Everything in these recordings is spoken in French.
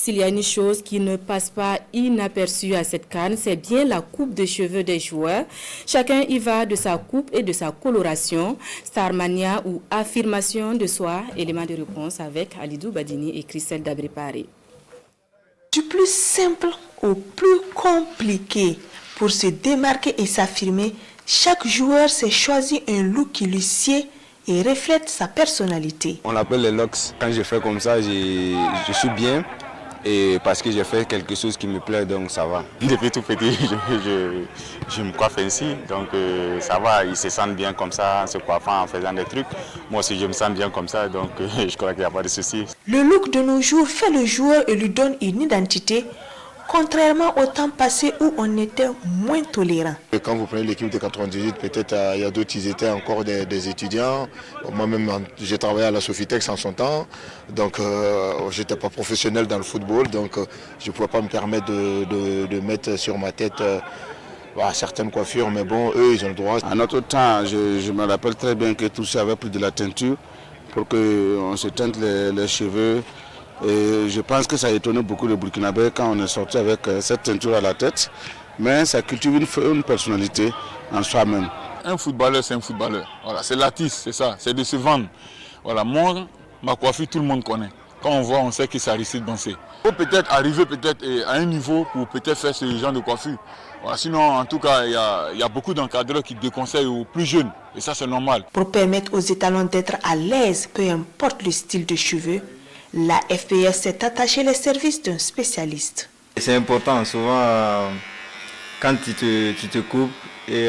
S'il y a une chose qui ne passe pas inaperçue à cette CAN, c'est bien la coupe de cheveux des joueurs. Chacun y va de sa coupe et de sa coloration. Starmania ou affirmation de soi, élément de réponse avec Alidou Badini et Christelle Dabré-Paré. Du plus simple au plus compliqué, pour se démarquer et s'affirmer, chaque joueur s'est choisi un look qui lui sied et reflète sa personnalité. On l'appelle les locks. Quand je fais comme ça, je suis bien. Et parce que j'ai fait quelque chose qui me plaît, donc ça va. Depuis tout petit, je me coiffe ainsi, donc ça va, ils se sentent bien comme ça, en se coiffant, en faisant des trucs. Moi aussi, je me sens bien comme ça, donc je crois qu'il n'y a pas de souci. Le look de nos jours fait le joueur et lui donne une identité, contrairement au temps passé où on était moins tolérant. Quand vous prenez l'équipe de 98, peut-être il y a d'autres, ils étaient encore des étudiants. Moi-même, j'ai travaillé à la Sofitex en son temps, donc je n'étais pas professionnel dans le football, donc je ne pouvais pas me permettre de mettre sur ma tête certaines coiffures, mais bon, eux, ils ont le droit. À notre temps, je me rappelle très bien que tous avaient pris de la teinture pour qu'on se teinte les cheveux. Et je pense que ça a étonné beaucoup de Burkinabés quand on est sorti avec cette teinture à la tête. Mais ça cultive une personnalité en soi-même. Un footballeur, c'est un footballeur. Voilà, c'est l'artiste, c'est ça, c'est de se vendre. Voilà, moi, ma coiffure, tout le monde connaît. Quand on voit, on sait que ça risque de danser. Il faut peut-être arriver à un niveau pour peut-être faire ce genre de coiffure. Voilà, sinon, en tout cas, il y a beaucoup d'encadreurs qui déconseillent aux plus jeunes. Et ça, c'est normal. Pour permettre aux étalons d'être à l'aise, peu importe le style de cheveux, la FPS s'est attachée les services d'un spécialiste. C'est important, souvent, quand tu te coupes et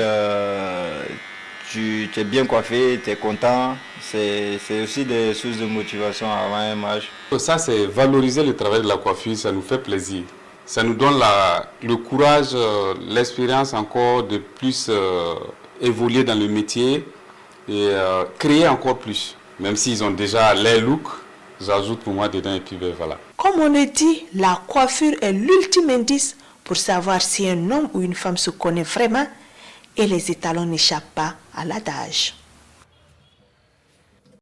tu es bien coiffé, tu es content, c'est aussi des sources de motivation avant un match. Ça, c'est valoriser le travail de la coiffure, ça nous fait plaisir. Ça nous donne le courage, l'expérience encore de plus évoluer dans le métier et créer encore plus. Même s'ils ont déjà les looks, j'ajoute pour moi dedans et puis voilà. Comme on le dit, la coiffure est l'ultime indice pour savoir si un homme ou une femme se connaît vraiment et les étalons n'échappent pas à l'adage.